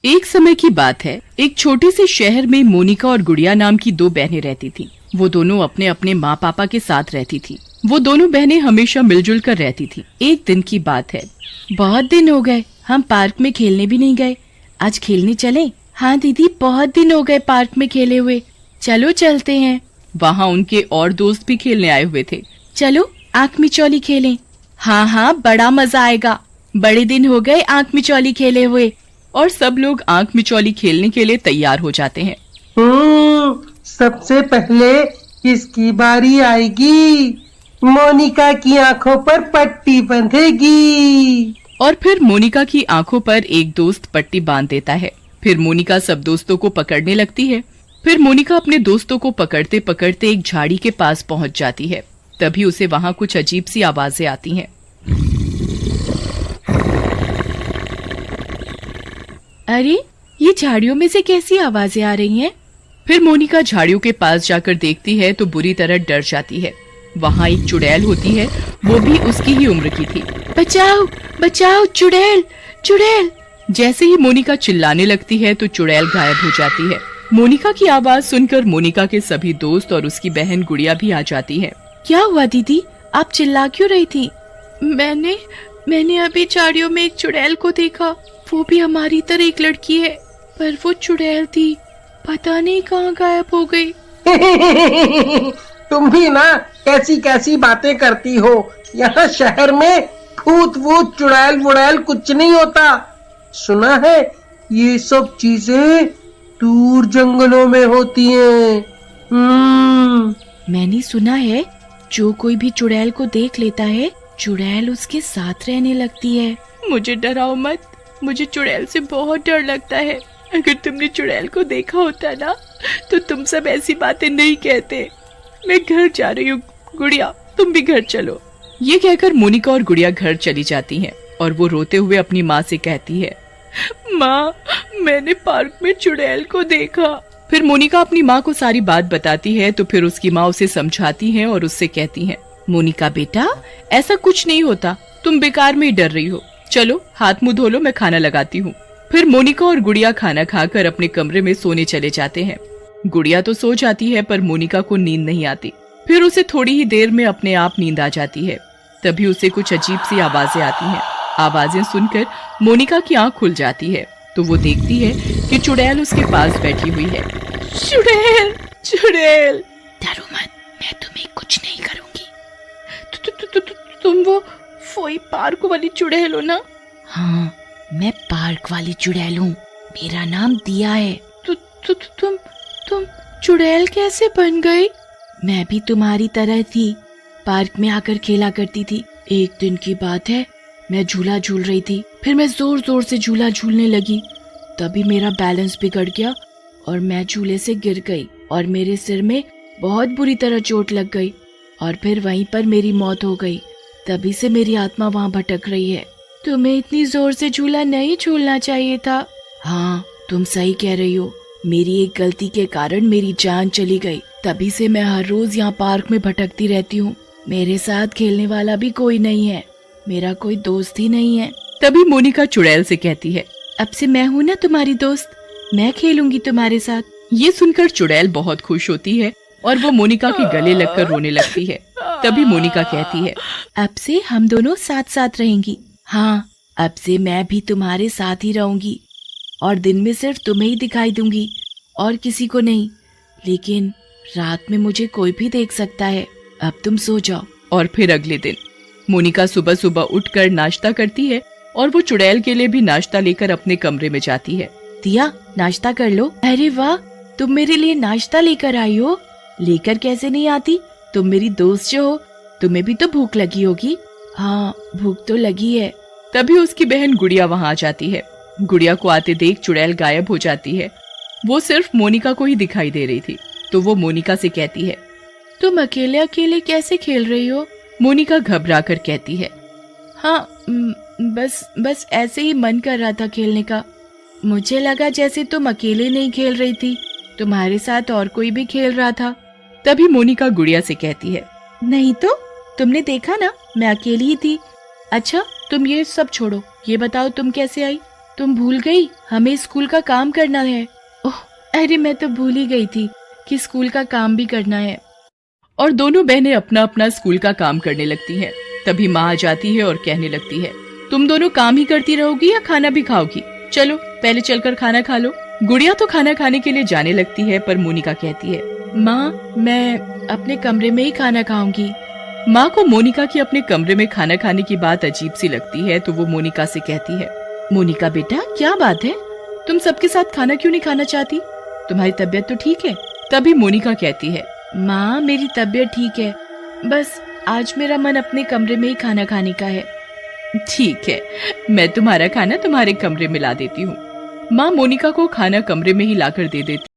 एक समय की बात है, एक छोटे से शहर में मोनिका और गुड़िया नाम की दो बहनें रहती थीं। वो दोनों अपने अपने माँ पापा के साथ रहती थीं। वो दोनों बहनें हमेशा मिलजुल कर रहती थीं। एक दिन की बात है, बहुत दिन हो गए हम पार्क में खेलने भी नहीं गए, आज खेलने चलें? हाँ दीदी, बहुत दिन हो गए पार्क में खेले हुए, चलो चलते हैं। वहाँ उनके और दोस्त भी खेलने आए हुए थे। चलो आंख मिचौली खेलें। हाँ हाँ, बड़ा मजा आएगा, बड़े दिन हो गए आंख मिचौली खेले हुए। और सब लोग आंख मिचौली खेलने के लिए तैयार हो जाते हैं। सबसे पहले किसकी बारी आएगी? मोनिका की आंखों पर पट्टी बंधेगी। और फिर मोनिका की आंखों पर एक दोस्त पट्टी बांध देता है। फिर मोनिका सब दोस्तों को पकड़ने लगती है। फिर मोनिका अपने दोस्तों को पकड़ते पकड़ते एक झाड़ी के पास पहुंच जाती है। तभी उसे वहां कुछ अजीब सी आवाजें आती हैं। अरे, ये झाड़ियों में से कैसी आवाजें आ रही हैं? फिर मोनिका झाड़ियों के पास जाकर देखती है तो बुरी तरह डर जाती है। वहाँ एक चुड़ैल होती है, वो भी उसकी ही उम्र की थी। बचाओ बचाओ, चुड़ैल चुड़ैल। जैसे ही मोनिका चिल्लाने लगती है तो चुड़ैल गायब हो जाती है। मोनिका की आवाज सुनकर मोनिका के सभी दोस्त और उसकी बहन गुड़िया भी आ जाती है। क्या हुआ दीदी, आप चिल्ला क्यों रही थी? मैंने अभी झाड़ियों में एक चुड़ैल को देखा, वो भी हमारी तरह एक लड़की है, पर वो चुड़ैल थी, पता नहीं कहाँ गायब हो गई। तुम भी ना कैसी कैसी बातें करती हो। यहाँ शहर में भूत वूत चुड़ैल वुड़ैल कुछ नहीं होता। सुना है ये सब चीजें दूर जंगलों में होती हैं। मैंने सुना है जो कोई भी चुड़ैल को देख लेता है, चुड़ैल उसके साथ रहने लगती है। मुझे डराओ मत, मुझे चुड़ैल से बहुत डर लगता है। अगर तुमने चुड़ैल को देखा होता ना तो तुम सब ऐसी बातें नहीं कहते। मैं घर जा रही हूँ, गुड़िया तुम भी घर चलो। ये कहकर मोनिका और गुड़िया घर चली जाती हैं और वो रोते हुए अपनी माँ से कहती है, माँ मैंने पार्क में चुड़ैल को देखा। फिर मोनिका अपनी माँ को सारी बात बताती है तो फिर उसकी माँ उसे समझाती है और उससे कहती है, मोनिका बेटा ऐसा कुछ नहीं होता, तुम बेकार में ही डर रही हो। चलो हाथ मुंह धो लो, मैं खाना लगाती हूँ। फिर मोनिका और गुड़िया खाना खाकर अपने कमरे में सोने चले जाते हैं। गुड़िया तो सो जाती है पर मोनिका को नींद नहीं आती। फिर उसे थोड़ी ही देर में अपने आप नींद आ जाती है। तभी उसे कुछ अजीब सी आवाजें आती हैं। आवाजें सुनकर मोनिका की आंख खुल जाती है तो वो देखती है कि चुड़ैल उसके पास बैठी हुई है। चुड़ैल चुड़ैल, डरो मत, मैं तुम्हें कुछ नहीं करूंगी। तुम वो पार्क वाली चुड़ैल हो ना? हाँ, मैं पार्क वाली चुड़ैल हूँ, मेरा नाम दिया है। तुम चुड़ैल कैसे बन गई? मैं भी तुम्हारी तरह थी, पार्क में आकर खेला करती थी। एक दिन की बात है, मैं झूला झूल रही थी, फिर मैं जोर जोर से झूला झूलने लगी, तभी मेरा बैलेंस बिगड़ गया और मैं झूले से गिर गई और मेरे सिर में बहुत बुरी तरह चोट लग गई और फिर वहीं पर मेरी मौत हो गई। तभी से मेरी आत्मा वहाँ भटक रही है। तुम्हें इतनी जोर से झूला नहीं झूलना चाहिए था। हाँ, तुम सही कह रही हो, मेरी एक गलती के कारण मेरी जान चली गई। तभी से मैं हर रोज यहाँ पार्क में भटकती रहती हूँ। मेरे साथ खेलने वाला भी कोई नहीं है, मेरा कोई दोस्त ही नहीं है। तभी मोनिका चुड़ैल से कहती है, अब से मैं हूँ ना तुम्हारी दोस्त, मैं खेलूंगी तुम्हारे साथ। ये सुनकर चुड़ैल बहुत खुश होती है और वो मोनिका के गले लगकर रोने लगती है। तभी मोनिका कहती है, अब से हम दोनों साथ साथ रहेंगी। हाँ, अब से मैं भी तुम्हारे साथ ही रहूंगी और दिन में सिर्फ तुम्हें ही दिखाई दूंगी और किसी को नहीं, लेकिन रात में मुझे कोई भी देख सकता है। अब तुम सो जाओ। और फिर अगले दिन मोनिका सुबह सुबह उठकर नाश्ता करती है और वो चुड़ैल के लिए भी नाश्ता लेकर अपने कमरे में जाती है। दिया, नाश्ता कर लो। अरे वाह, तुम मेरे लिए नाश्ता लेकर आई हो। लेकर कैसे नहीं आती, तुम मेरी दोस्त जो हो, तुम्हें भी तो भूख लगी होगी। हाँ, भूख तो लगी है। तभी उसकी बहन गुड़िया वहाँ आ जाती है। गुड़िया को आते देख चुड़ैल गायब हो जाती है। वो सिर्फ मोनिका को ही दिखाई दे रही थी तो वो मोनिका से कहती है, तुम अकेले अकेले कैसे खेल रही हो? मोनिका घबराकर कहती है, हाँ, बस ऐसे ही मन कर रहा था खेलने का। मुझे लगा जैसे तुम अकेले नहीं खेल रही थी, तुम्हारे साथ और कोई भी खेल रहा था। तभी मोनिका गुड़िया से कहती है, नहीं तो, तुमने देखा ना, मैं अकेली ही थी। अच्छा, तुम ये सब छोड़ो, ये बताओ तुम कैसे आई? तुम भूल गई, हमें स्कूल का काम करना है। ओह अरे मैं तो भूल ही गई थी कि स्कूल का काम भी करना है। और दोनों बहनें अपना अपना स्कूल का काम करने लगती हैं। तभी माँ आ जाती है और कहने लगती है, तुम दोनों काम ही करती रहोगी या खाना भी खाओगी? चलो पहले चलकर खाना खा लो। गुड़िया तो खाना खाने के लिए जाने लगती है, पर मोनिका कहती है, माँ मैं अपने कमरे में ही खाना खाऊंगी। माँ को मोनिका की अपने कमरे में खाना खाने की बात अजीब सी लगती है, तो वो मोनिका से कहती है, मोनिका बेटा क्या बात है, तुम सबके साथ खाना क्यों नहीं खाना चाहती? तुम्हारी तबीयत तो ठीक है? तभी मोनिका कहती है, माँ मेरी तबीयत ठीक है, बस आज मेरा मन अपने कमरे में ही खाना खाने का है। ठीक है, मैं तुम्हारा खाना तुम्हारे कमरे में ला देती हूँ। माँ मोनिका को खाना कमरे में ही लाकर दे देती